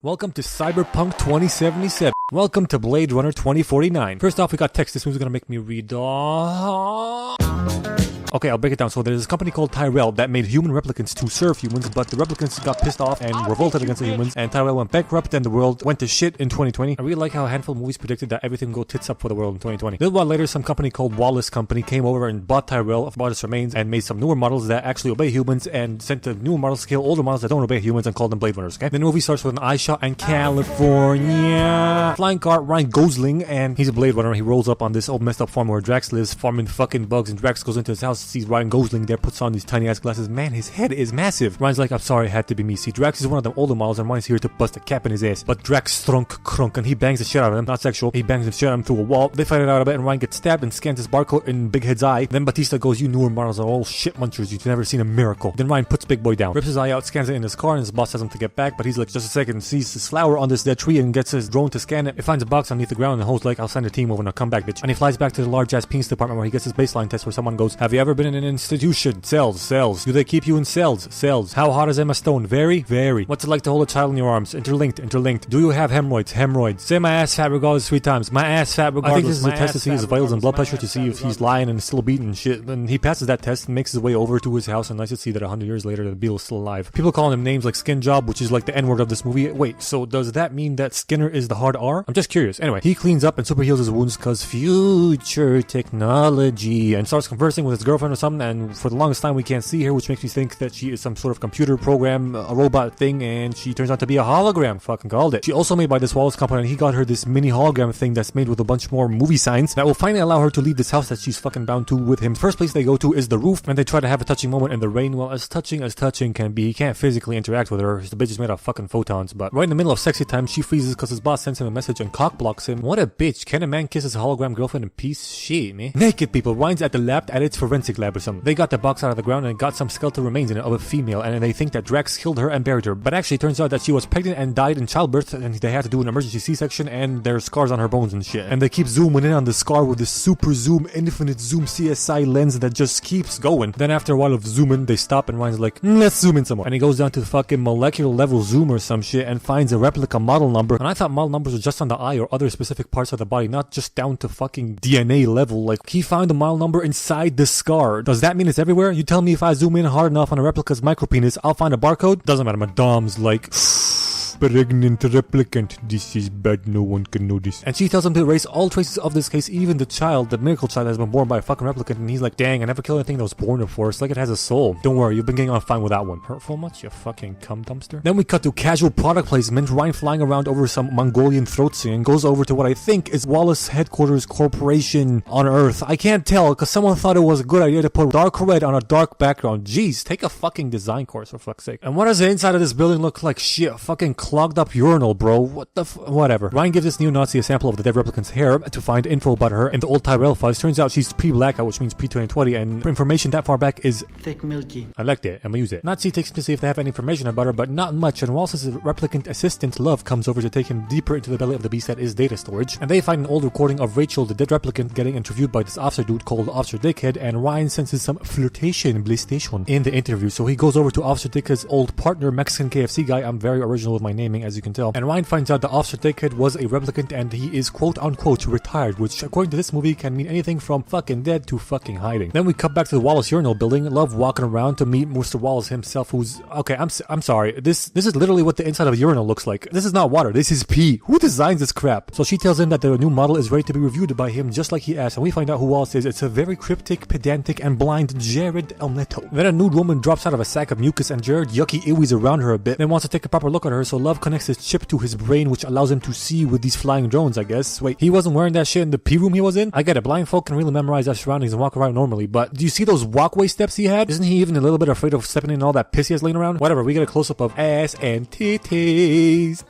Welcome to Cyberpunk 2077. Welcome to Blade Runner 2049. First off, we got text. This one's gonna make me read. Okay, I'll break it down. So there's this company called Tyrell that made human replicants to serve humans, but the replicants got pissed off and revolted against the humans, and Tyrell went bankrupt and the world went to shit in 2020. I really like how a handful of movies predicted that everything would go tits up for the world in 2020. A little while later, some company called Wallace Company came over and bought Tyrell, bought its remains, and made some newer models that actually obey humans, and sent the newer models to kill older models that don't obey humans and called them Blade Runners, okay? The movie starts with an eye shot in California. Flying car, Ryan Gosling, and he's a Blade Runner. He rolls up on this old messed up farm where Drax lives, farming fucking bugs, and Drax goes into his house, sees Ryan Gosling there, puts on these tiny ass glasses. Man, his head is massive. Ryan's like, I'm sorry, it had to be me. See, Drax is one of them older models and Ryan's here to bust a cap in his ass. But Drax thrunk crunk and he bangs the shit out of him. Not sexual. He bangs the shit out of him through a wall. They fight it out a bit and Ryan gets stabbed and scans his barcode in Big Head's eye. Then Batista goes, you newer models are all shit munchers. You've never seen a miracle. Then Ryan puts Big Boy down, rips his eye out, scans it in his car, and his boss tells him to get back. But he's like, just a second, sees his flower on this dead tree and gets his drone to scan it. It finds a box underneath the ground and holds like, I'll send a team over and I'll come back, bitch. And he flies back to the large ass penis department where he gets his baseline test where someone goes, have you ever been in an institution? Cells. Do they keep you in cells? How hot is Emma Stone? Very. What's it like to hold a child in your arms? Interlinked. Do you have hemorrhoids? Say my ass fat regardless 3 times. My ass fat regardless. I think this is a test to see his vitals and blood pressure to see if he's lying and still beating and shit. And he passes that test and makes his way over to his house, and nice to see that 100 years later the Beatle's still alive. People calling him names like Skin Job, which is like the N-word of this movie. Wait, so does that mean that Skinner is the hard R? I'm just curious. Anyway, he cleans up and super heals his wounds cause future technology, and starts conversing with his girlfriend or something, and for the longest time we can't see her, which makes me think that she is some sort of computer program, a robot thing, and she turns out to be a hologram. Fucking called it. She also made by this Wallace company, and he got her this mini hologram thing that's made with a bunch more movie signs that will finally allow her to leave this house that she's fucking bound to with him. First place they go to is the roof, and they try to have a touching moment in the rain. Well, as touching can be, he can't physically interact with her. The bitch is made of fucking photons. But right in the middle of sexy time, she freezes because his boss sends him a message and cock blocks him. What a bitch. Can a man kiss his hologram girlfriend in peace? Shit, man. Naked people. Ryan's at the lab, at its forensic lab or something. They got the box out of the ground and got some skeletal remains in it of a female, and they think that Drax killed her and buried her. But actually it turns out that she was pregnant and died in childbirth, and they had to do an emergency C-section, and there's scars on her bones and shit. And they keep zooming in on the scar with this super zoom, infinite zoom CSI lens that just keeps going. Then after a while of zooming, they stop and Ryan's like, let's zoom in some more. And he goes down to the fucking molecular level zoom or some shit and finds a replica model number. And I thought model numbers were just on the eye or other specific parts of the body, not just down to fucking DNA level. Like, he found a model number inside the scar. Does that mean it's everywhere? You tell me if I zoom in hard enough on a replica's micropenis, I'll find a barcode? Doesn't matter, Madame's like, pregnant replicant, this is bad, no one can know this. And she tells him to erase all traces of this case, even the child, the miracle child, has been born by a fucking replicant. And he's like, dang, I never killed anything that was born before. It's like it has a soul. Don't worry, you've been getting on fine with that one. Hurtful much, you fucking cum dumpster? Then we cut to casual product placement. Ryan flying around over some Mongolian throat singing goes over to what I think is Wallace Headquarters Corporation on Earth. I can't tell because someone thought it was a good idea to put dark red on a dark background. Jeez, take a fucking design course for fuck's sake. And what does the inside of this building look like? Shit, fucking clogged up urinal, bro. What the whatever. Ryan gives this neo-Nazi a sample of the dead replicant's hair to find info about her in the old Tyrell files. Turns out she's pre-blackout, which means pre-2020, and information that far back is thick, milky. I liked it. I'm gonna use it. Nazi takes him to see if they have any information about her, but not much, and Wallace's replicant assistant, Love, comes over to take him deeper into the belly of the beast that is data storage, and they find an old recording of Rachel, the dead replicant, getting interviewed by this officer dude called Officer Dickhead, and Ryan senses some flirtation in the interview, so he goes over to Officer Dickhead's old partner, Mexican KFC guy. I'm very original with my naming, as you can tell. And Ryan finds out that Officer Dickhead was a replicant and he is quote-unquote retired, which according to this movie can mean anything from fucking dead to fucking hiding. Then we cut back to the Wallace urinal building, Love walking around to meet Mr. Wallace himself, who's... Okay, I'm sorry. This is literally what the inside of a urinal looks like. This is not water. This is pee. Who designs this crap? So she tells him that the new model is ready to be reviewed by him just like he asked, and we find out who Wallace is. It's a very cryptic, pedantic, and blind Jared Elneto. Then a nude woman drops out of a sack of mucus and Jared yucky ewies around her a bit, then wants to take a proper look at her, so Love connects his chip to his brain, which allows him to see with these flying drones, I guess. Wait, he wasn't wearing that shit in the pee room he was in? I get it, blind folk can really memorize their surroundings and walk around normally, but do you see those walkway steps he had? Isn't he even a little bit afraid of stepping in all that piss he has laying around? Whatever, we get a close-up of ass and titties.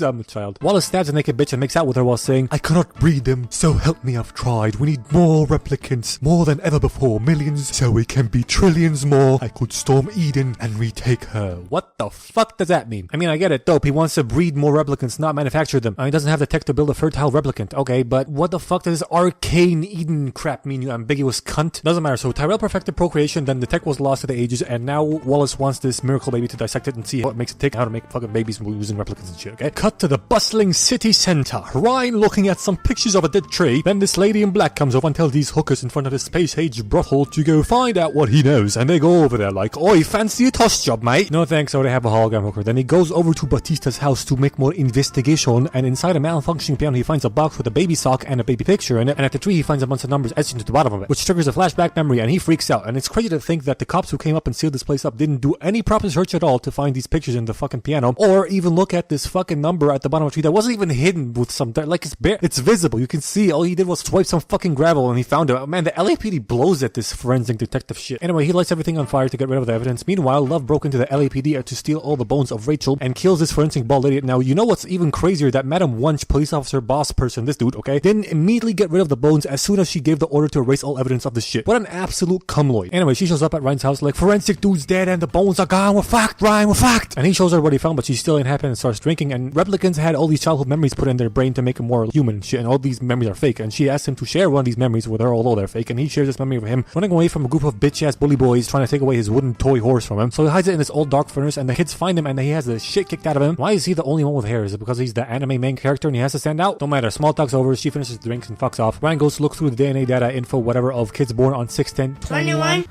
I'm a child. Wallace stabs a naked bitch and makes out with her while saying, I cannot breed them, so help me, I've tried. We need more replicants, more than ever before, millions, so we can be trillions more. I could storm Eden and retake her. What the fuck does that mean? I mean, I get it, dope. He wants to breed more replicants, not manufacture them. He doesn't have the tech to build a fertile replicant. Okay, but what the fuck does arcane Eden crap mean, you ambiguous cunt? Doesn't matter. So Tyrell perfected procreation, then the tech was lost to the ages, and now Wallace wants this miracle baby to dissect it and see how it makes it tick, how to make fucking babies using replicants and shit, okay? Cut to the bustling city center. Ryan looking at some pictures of a dead tree. Then this lady in black comes over and tells these hookers in front of the space-age brothel to go find out what he knows. And they go over there like, oi, fancy a toss job, mate? No thanks, so they have a hologram hooker. Then he goes over to Batista's house to make more investigation, and inside a malfunctioning piano he finds a box with a baby sock and a baby picture in it, and at the tree he finds a bunch of numbers etched into the bottom of it, which triggers a flashback memory, and he freaks out. And it's crazy to think that the cops who came up and sealed this place up didn't do any proper search at all to find these pictures in the fucking piano, or even look at this fucking number at the bottom of the tree that wasn't even hidden with some dirt. Like, it's visible, you can see. All he did was swipe some fucking gravel and he found it. Man, the LAPD blows at this forensic detective shit. Anyway, he lights everything on fire to get rid of the evidence. Meanwhile, Love broke into the LAPD to steal all the bones of Rachel and kills this forensic bald idiot. Now, you know what's even crazier? That Madam Wunsch, police officer, boss person, this dude, okay, didn't immediately get rid of the bones as soon as she gave the order to erase all evidence of this shit. What an absolute cumloid. Anyway, she shows up at Ryan's house like, forensic dude's dead and the bones are gone. We're fucked, Ryan, we're fucked. And he shows her what he found, but she still ain't happy and starts drinking. And replicants had all these childhood memories put in their brain to make them more human and shit, and all these memories are fake. And she asks him to share one of these memories with her, although they're fake. And he shares this memory of him running away from a group of bitch-ass bully boys trying to take away his wooden toy horse from him. So he hides it in this old dark furnace, and the kids find him, and he has the shit kicked out of him. Why is he the only one with hair? Is it because he's the anime main character and he has to stand out? Don't matter. Small talk's over. She finishes the drinks and fucks off. Ryan goes to look through the DNA data info, whatever, of kids born on 6/10/21.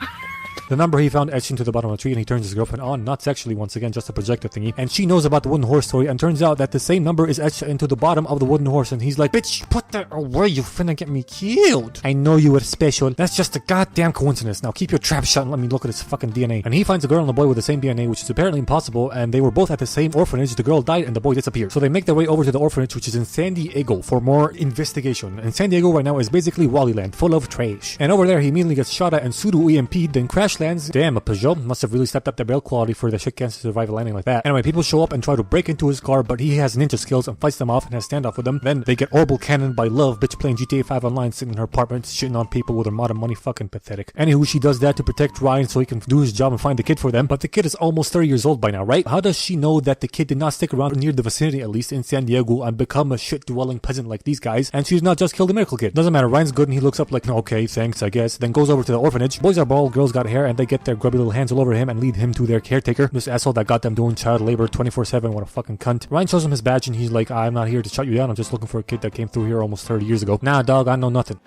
The number he found etched into the bottom of the tree, and he turns his girlfriend on, not sexually once again, just a projector thingy. And she knows about the wooden horse story, and turns out that the same number is etched into the bottom of the wooden horse. And he's like, bitch, put that away, you finna get me killed. I know you were special. That's just a goddamn coincidence. Now keep your trap shut and let me look at his fucking DNA. And he finds a girl and a boy with the same DNA, which is apparently impossible, and they were both at the same orphanage. The girl died and the boy disappeared. So they make their way over to the orphanage, which is in San Diego, for more investigation. And San Diego right now is basically Wally Land, full of trash. And over there he immediately gets shot at and pseudo-EMP'd, then crash lands. Damn, a Peugeot must have really stepped up their build quality for the shit cancer to survive a landing like that. Anyway, people show up and try to break into his car, but he has ninja skills and fights them off and has standoff with them. Then they get orbital cannon by Love, bitch playing GTA 5 online, sitting in her apartment, shitting on people with her modern money, fucking pathetic. Anywho, she does that to protect Ryan so he can do his job and find the kid for them, but the kid is almost 30 years old by now, right? How does she know that the kid did not stick around near the vicinity, at least in San Diego, and become a shit-dwelling peasant like these guys, and she's not just killed the miracle kid? Doesn't matter, Ryan's good and he looks up like, okay, thanks, I guess. Then goes over to the orphanage. Boys are bald, girls got hair, and they get their grubby little hands all over him and lead him to their caretaker, this asshole that got them doing child labor 24/7. What a fucking cunt. Ryan shows him his badge and he's like, I'm not here to shut you down, I'm just looking for a kid that came through here almost 30 years ago. Nah, dog, I know nothing.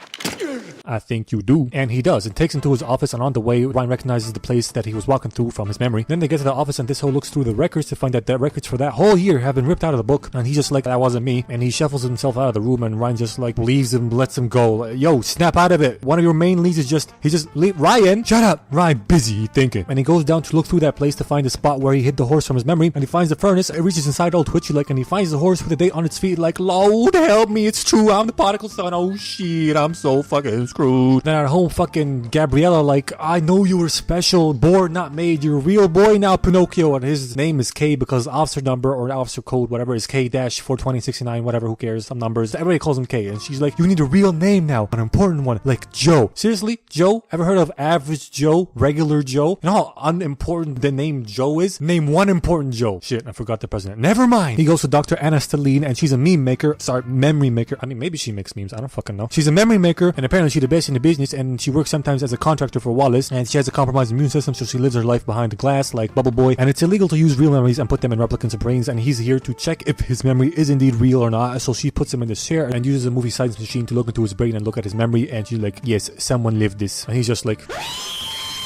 I think you do. And he does, and takes him to his office, and on the way, Ryan recognizes the place that he was walking through from his memory. Then they get to the office, and this hoe looks through the records to find that the records for that whole year have been ripped out of the book, and he's just like, that wasn't me, and he shuffles himself out of the room, and Ryan just like leaves him, lets him go. Like, yo, snap out of it. One of your main leads is Ryan, shut up. Ryan, busy thinking. And he goes down to look through that place to find the spot where he hid the horse from his memory, and he finds the furnace. It reaches inside all twitchy like, and he finds the horse with a date on its feet like, Lord help me, it's true, I'm the prodigal son. Oh shit, I'm so fucking screwed. Then at home, fucking Gabriella like, I know you were special, born not made, you're a real boy now, Pinocchio. And his name is K because officer number or officer code, whatever, is K-42069, whatever, who cares, some numbers, everybody calls him K. And she's like, you need a real name now, an important one, like Joe. Seriously, Joe? Ever heard of average Joe, regular Joe? You know how unimportant the name Joe is? Name one important Joe. Shit, I forgot the president. Never mind. He goes to Dr. Anna Stelline, and she's a meme maker, memory maker. I mean, maybe she makes memes, I don't fucking know. She's a memory maker, and apparently she's the best in the business, and she works sometimes as a contractor for Wallace, and she has a compromised immune system, so she lives her life behind the glass like Bubble Boy, and it's illegal to use real memories and put them in replicants' brains, and he's here to check if his memory is indeed real or not. So she puts him in this chair and uses a movie science machine to look into his brain and look at his memory, and she's like, yes, someone lived this. And he's just like...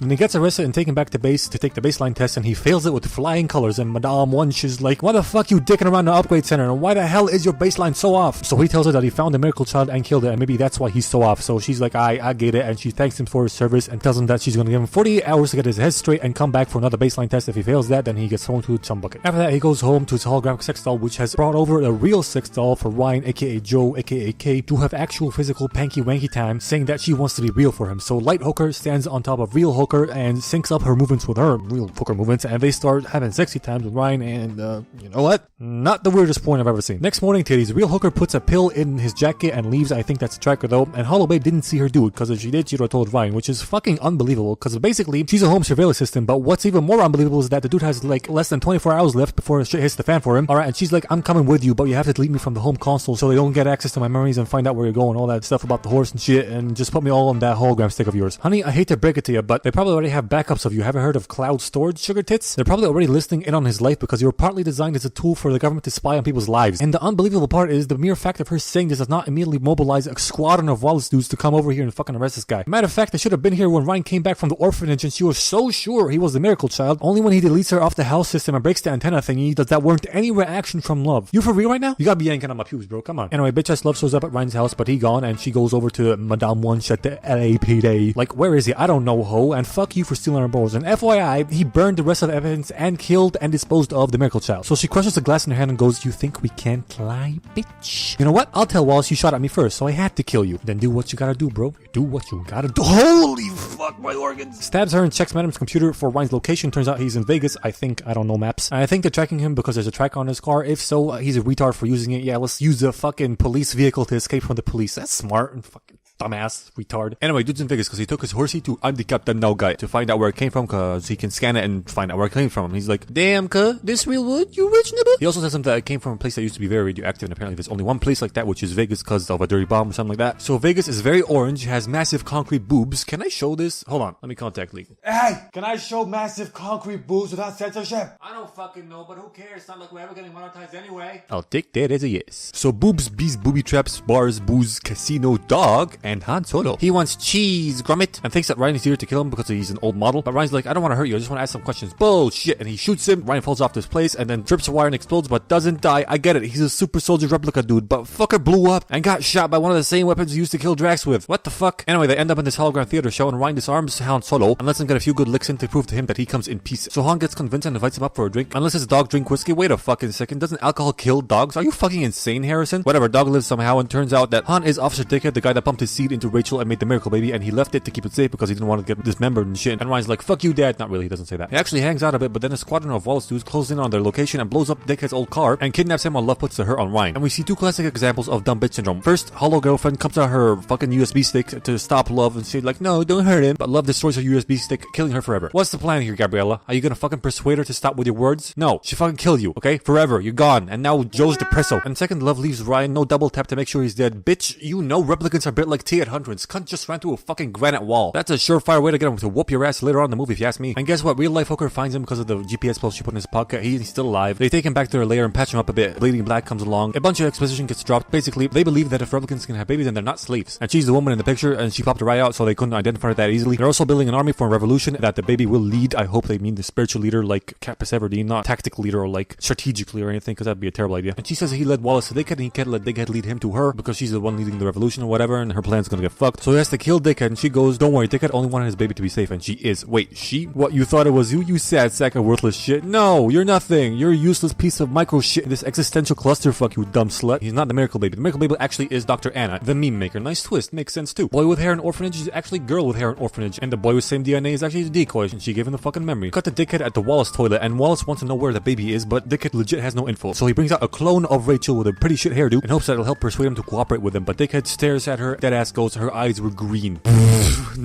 And he gets arrested and taken back to base to take the baseline test, and he fails it with flying colors, and Madame Wunsch is like, why the fuck you dicking around the upgrade center, and why the hell is your baseline so off? So he tells her that he found the miracle child and killed it, and maybe that's why he's so off. So she's like, I get it, and she thanks him for his service and tells him that she's gonna give him 48 hours to get his head straight and come back for another baseline test. If he fails that, then he gets thrown to a chum bucket. After that, he goes home to his holographic sex doll, which has brought over a real sex doll for Ryan, aka Joe, aka K, to have actual physical panky wanky time, saying that she wants to be real for him. So Light Hooker stands on top of Real Hooker hooker and syncs up her movements with her real hooker movements, and they start having sexy times with Ryan, and you know what? Not the weirdest point I've ever seen. Next morning, titties, real hooker puts a pill in his jacket and leaves. I think that's a tracker though, and Holloway didn't see her do it, because if she did, she'd have told Ryan, which is fucking unbelievable, because basically, she's a home surveillance system, but what's even more unbelievable is that the dude has like less than 24 hours left before shit hits the fan for him. Alright, and she's like, I'm coming with you, but you have to delete me from the home console so they don't get access to my memories and find out where you're going, all that stuff about the horse and shit, and just put me all on that hologram stick of yours. Honey, I hate to break it to you, but they probably already have backups of you. Haven't heard of cloud storage, sugar tits? They're probably already listening in on his life because you were partly designed as a tool for the government to spy on people's lives. And the unbelievable part is the mere fact of her saying this does not immediately mobilize a squadron of Wallace dudes to come over here and fucking arrest this guy. Matter of fact, they should have been here when Ryan came back from the orphanage and she was so sure he was the miracle child. Only when he deletes her off the house system and breaks the antenna thingy does that warrant any reaction from Love. You for real right now? You gotta be yanking on my pubes, bro. Come on. Anyway, bitch ass Love shows up at Ryan's house, but he gone, and she goes over to Madame Wunsch at the LAPD. Like, where is he? I don't know, ho. And fuck you for stealing our balls. And FYI, he burned the rest of the evidence and killed and disposed of the miracle child. So she crushes the glass in her hand and goes, you think we can't lie, bitch? You know what? I'll tell Wallace you shot at me first, so I had to kill you. Then do what you gotta do, bro. Do what you gotta do. Holy fuck, my organs. Stabs her and checks Madame's computer for Ryan's location. Turns out he's in Vegas. I don't know maps. I think they're tracking him because there's a track on his car. If so, he's a retard for using it. Yeah, let's use a fucking police vehicle to escape from the police. That's smart and fucking dumbass retard. Anyway, dude's in Vegas because he took his horsey to I'm the captain now guy to find out where it came from, because he can scan it and find out where it came from. He's like, damn, cuh, this real wood, you rich nibble? He also says something that it came from a place that used to be very radioactive, and apparently there's only one place like that, which is Vegas, because of a dirty bomb or something like that. So Vegas is very orange, has massive concrete boobs. Can I show this? Hold on, let me contact legal. Hey, can I show massive concrete boobs without censorship? I don't fucking know, but who cares? It's not like we're ever getting monetized anyway. I'll take that as a yes. So boobs, bees, booby traps, bars, booze, casino, dog, and Han Solo. He wants cheese, grommet, and thinks that Ryan is here to kill him because he's an old model. But Ryan's like, I don't want to hurt you, I just want to ask some questions. Bullshit. And he shoots him. Ryan falls off this place and then trips a wire and explodes, but doesn't die. I get it. He's a super soldier replica dude, but fucker blew up and got shot by one of the same weapons he used to kill Drax with. What the fuck? Anyway, they end up in this hologram theater show, and Ryan disarms Han Solo and lets him get a few good licks in to prove to him that he comes in peace. So Han gets convinced and invites him up for a drink. Unless his dog drink whiskey. Wait a fucking second. Doesn't alcohol kill dogs? Are you fucking insane, Harrison? Whatever, dog lives somehow, and turns out that Han is Officer Dickhead, the guy that pumped his seed into Rachel and made the miracle baby, and he left it to keep it safe because he didn't want to get dismembered and shit. And Ryan's like, fuck you, dad. Not really, he doesn't say that. He actually hangs out a bit, but then a squadron of Wallace dudes closes in on their location and blows up Dickhead's old car and kidnaps him while Love puts the hurt on Ryan. And we see two classic examples of dumb bitch syndrome. First, Hollow girlfriend comes out her fucking USB stick to stop Love, and she's like, no, don't hurt him. But Love destroys her USB stick, killing her forever. What's the plan here, Gabriella? Are you gonna fucking persuade her to stop with your words? No, she fucking killed you, okay? Forever, you're gone. And now Joe's depresso. And second, Love leaves Ryan, no double tap to make sure he's dead. Bitch, you know replicants are built like T-800s. Cunt just ran through a fucking granite wall. That's a surefire way to get him to whoop your ass later on in the movie, if you ask me. And guess what? Real life hooker finds him because of the GPS post she put in his pocket. He's still alive. They take him back to their lair and patch him up a bit. Bleeding Black comes along. A bunch of exposition gets dropped. Basically, they believe that if replicants can have babies, then they're not slaves. And she's the woman in the picture, and she popped right out, so they couldn't identify her that easily. They're also building an army for a revolution that the baby will lead. I hope they mean the spiritual leader, like Kappa Everdeen, not tactical leader or like strategically or anything, because that'd be a terrible idea. And she says he led Wallace to Dickhead, and he can't let Dickhead lead him to her because she's the one leading the revolution or whatever, and her plan's gonna get fucked. So he has to kill Dickhead, and she goes, don't worry, Dickhead only wanted his baby to be safe, and she is. Wait, she? What, you thought it was you? You sad sack of worthless shit? No, you're nothing. You're a useless piece of micro shit in this existential clusterfuck, you dumb slut. He's not the miracle baby. The miracle baby actually is Dr. Anna, the meme maker. Nice twist, makes sense too. Boy with hair in orphanage is actually girl with hair in orphanage, and the boy with same DNA is actually the decoy, and she gave him the fucking memory. Cut to Dickhead at the Wallace toilet, and Wallace wants to know where the baby is, but Dickhead legit has no info. So he brings out a clone of Rachel with a pretty shit hairdo and hopes that it'll help persuade him to cooperate with him, but Dickhead stares at her, deadass goes, her eyes were green.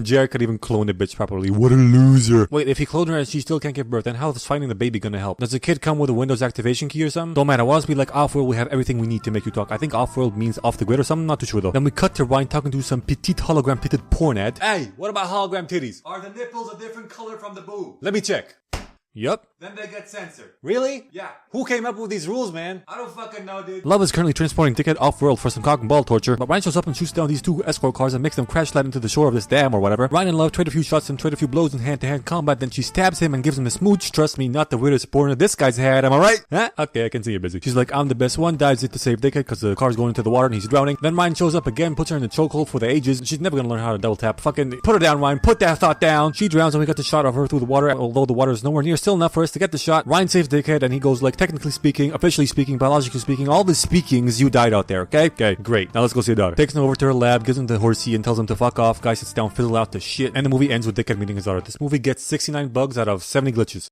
Jared could even clone the bitch properly. What a loser. Wait, if he cloned her and she still can't give birth, then how is finding the baby gonna help? Does the kid come with a Windows activation key or something? Don't matter. Wallace be like, off-world, we have everything we need to make you talk. I think off-world means off the grid or something, not too sure though. Then we cut to Ryan talking to some petite hologram titted porn ad. Hey, what about hologram titties? Are the nipples a different color from the boob? Let me check. Yup. Then they get censored. Really? Yeah. Who came up with these rules, man? I don't fucking know, dude. Love is currently transporting Dickhead off-world for some cock and ball torture, but Ryan shows up and shoots down these two escort cars and makes them crash land into the shore of this dam or whatever. Ryan and Love trade a few shots and trade a few blows in hand-to-hand combat, then she stabs him and gives him a smooch. Trust me, not the weirdest porn this guy's had, am I right? Huh? Okay, I can see you're busy. She's like, I'm the best one, dives it to save Dickhead because the car's going into the water and he's drowning. Then Ryan shows up again, puts her in the chokehold for the ages. She's never gonna learn how to double tap. Fucking put her down, Ryan. Put that thought down. She drowns and we got the shot of her through the water, although the water is nowhere near still enough for us tries to get the shot. Ryan saves Dickhead and he goes like, technically speaking, officially speaking, biologically speaking, all the speakings, you died out there, okay? Okay, great. Now let's go see the daughter. Takes him over to her lab, gives him the horsey and tells him to fuck off. Guy sits down, fizzle out the shit, and the movie ends with Dickhead meeting his daughter. This movie gets 69 bugs out of 70 glitches.